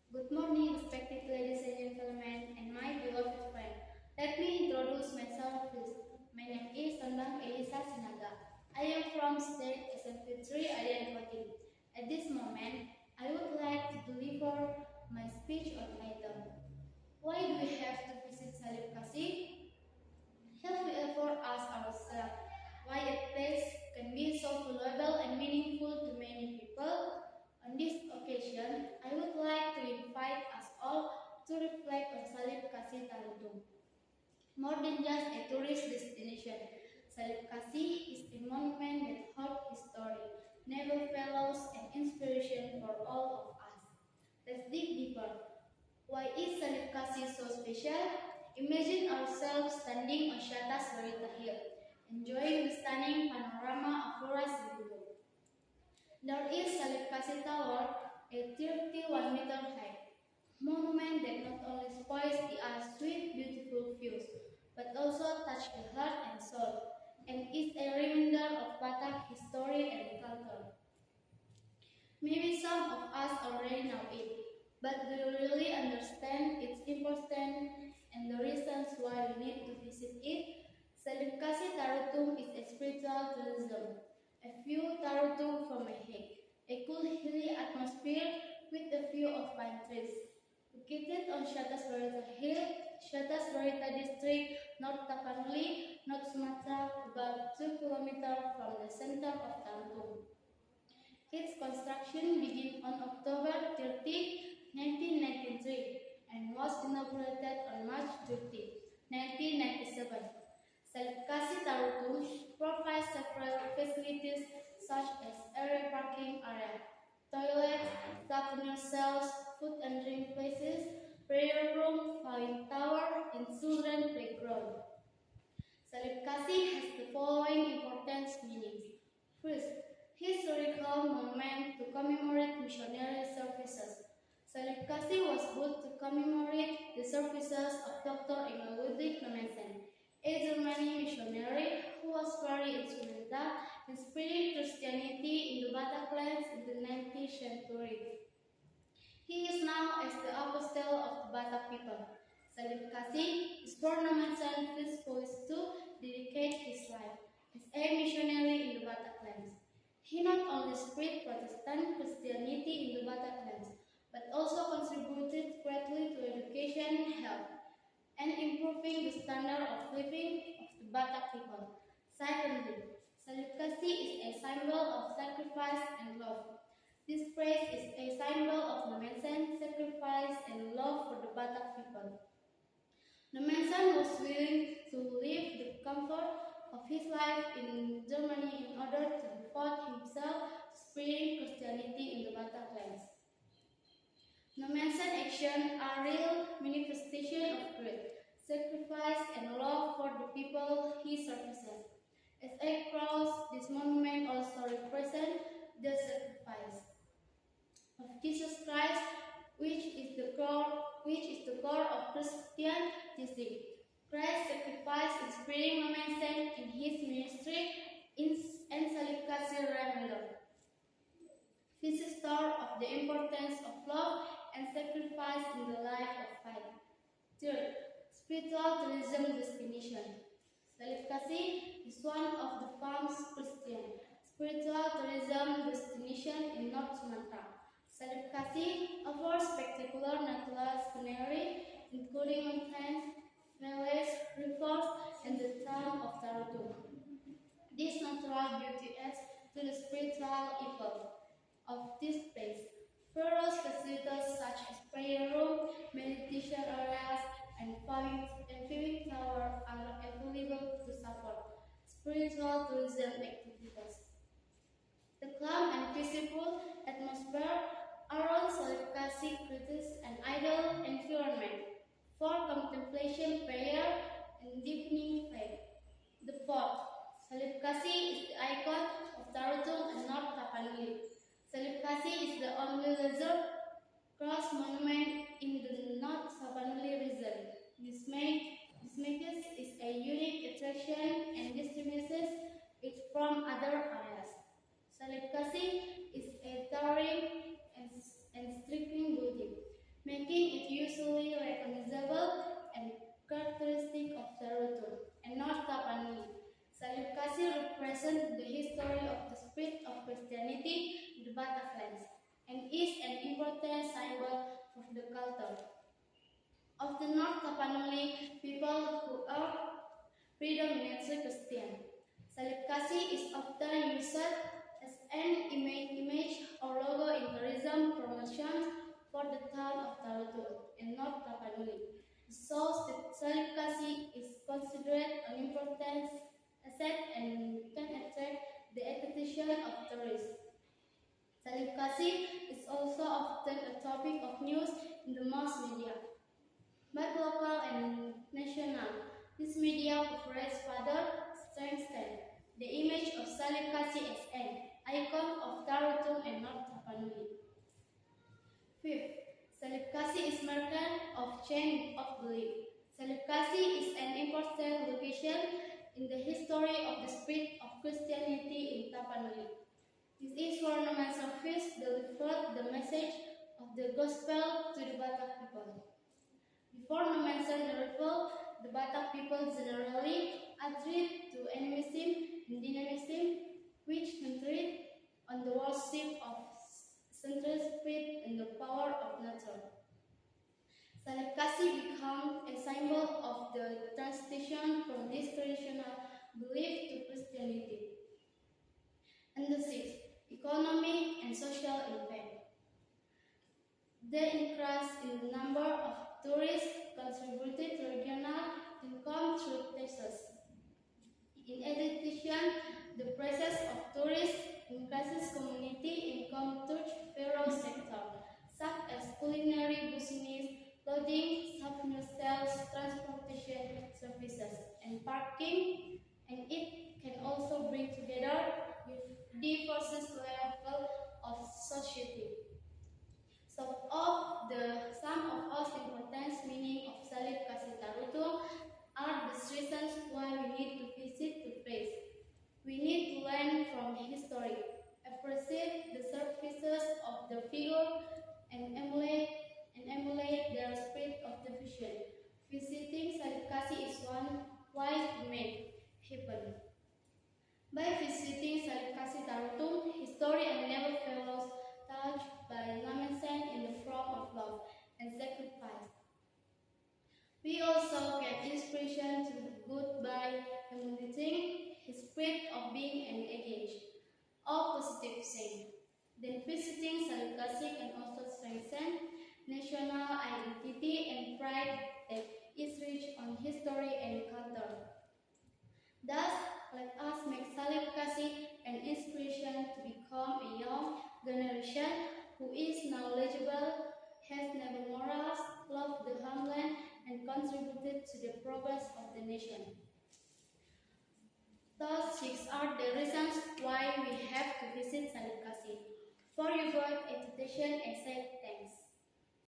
Good morning, respected ladies and gentlemen, and my beloved friend. Let me introduce myself first. My name is Tandang Elisa Sinaga. I am from State SMP3 Adian Kotim. At this moment, I would like to deliver my speech on item. Why do we have to visit Salib Kasih? Have we ever asked ourselves why a place can be so valuable and meaningful to many people? On this occasion, I would like to invite us all to reflect on Salib Kasih Tarutung. More than just a tourist destination, Salib Kasih is a monument that holds history, naval fellows, and inspiration for all of us. Let's dig deeper. Why is Salib Kasih so special? Imagine ourselves standing on Shatas Barita Hill, enjoying the stunning panorama of Flora Sibilu. There is Salib Kasih Tower, a 31-meter high monument that not only spoils the earth's sweet, beautiful views, but also touches the heart and soul, and is a reminder of Batak history and culture. Maybe some of us already know it, but do you really understand its importance and the reasons why we need to visit it? Salib Kasih Tarutung is a spiritual tourism. A view Tarutung from a height, a cool hilly atmosphere with a view of pine trees. Located on Shatas Barita Hill, Shatas Barita District, North Tapanuli, North Sumatra, about 2 kilometers from the center of Tarutung. Its construction began on October 30, 1993 and was inaugurated on March 30, 1997. Salib Kasih Tarutung provides several facilities such as area parking area, toilets, souvenir cells, food and drink places, prayer room, flying tower, and children playground. Salib Kasih has the following important meanings. First, historical monument to commemorate missionary services. Salib Kasih was built to commemorate the services of Dr. Emil Ludwig Nommensen, a German missionary who was very instrumental in spreading Christianity in the Bataklands in the 19th century. He is now as the apostle of the Batak people. Salib Kasih is born Nommensen first to dedicate his life as a missionary in the Bataklands. He not only spread Protestant Christianity in the Bataklands, but also contributed greatly to education, health, and improving the standard of living of the Batak people. Secondly, Salib Kasih is a symbol of sacrifice and love. This phrase is a symbol of Nommensen, sacrifice, and love for the Batak people. Nommensen was willing to leave the comfort of his life in Germany in order to devote himself to spreading Christianity in the Bataklands. Nommensen actions are real manifestation of great sacrifice and love for the people he services. As a cross, this monument also represents the sacrifice of Jesus Christ, which is the core of Christian teaching. Christ sacrificed in spreading Nommensen in his ministry and Salib Kasih reminder. This is story of the importance of love and sacrifice in the life of faith. Third, spiritual tourism destination. Salib Kasih is one of the famous Christian spiritual tourism destination in North Sumatra. Salib Kasih offers spectacular natural scenery, including mountains, valleys, rivers, and the town of Tarutung. This natural beauty adds to the spiritual epoch of this place. Various facilities such as prayer room, meditation areas, and viewing tower are available to support spiritual tourism activities. The calm and peaceful atmosphere around Salib Kasih creates an ideal environment for contemplation, prayer, and deepening faith. The fourth, Salib Kasih is the icon of Tarutung and North Tapanuli. Salib Kasih is the only laser cross monument in the North Tapanuli region. This makes it a unique attraction and distinguishes it from other areas. Salib Kasih is a towering and making it usually recognizable and characteristic of Tarutu and North Tapanuli. Salib Kasih represents the history of the spread of Christianity in the Bataklands and is an important symbol of the culture of the North Tapanuli people who are predominantly Christian. Salib Kasih is often used as an image or logo in tourism promotions for the town of Tarutu in North Tapanuli. It shows that Salib Kasih is considered an important asset and can attract the attention of tourists. Salib Kasih is also often a topic of news in the mass media, both local and national. This media operates further strengthen the image of Salib Kasih as an icon of Tarutung and North Tapanuli. Fifth, Salib Kasih is marker of change of belief. Salib Kasih is an important location in the history of the spread of Christianity in Tapanuli. This is where Roman service delivered the message of the gospel to the Batak people. Before Nomensen arrival, the Batak people generally adhered to animism and dynamism, which centered on the worship of central spirit and the power of nature. Salib Kasih became a symbol of the transition from this traditional belief to Christianity. And the sixth, economic and social impact. The increase in the number of tourists contributed to regional income through taxes. In addition, the presence of tourists increases community income through various sectors, such as culinary business, lodging, souvenir sales, transportation services, and parking, and it can also bring together with diverse level of society. Some of the most important meaning of Salib Kasih Tarutung are the reasons why we need to visit the place. We need to learn from history, appreciate the services of the figure, and emulate their spirit of devotion. Visiting Salib Kasih is one way to make happen. By visiting Salib Kasih Tarutung, historian never fails touched by Nomensen in the form of love and sacrifice. We also get inspiration to the good by emulating his spirit of being engaged, all positive things. Then visiting Salib Kasih can also strengthen national identity and pride that is rich on history and culture. Thus, let us make Salib Kasih an inspiration to become a young generation who is knowledgeable, has noble morals, loves the homeland, and contributed to the progress of the nation. Those six are the reasons why we have to visit Salib Kasih. For your good education and safe thanks.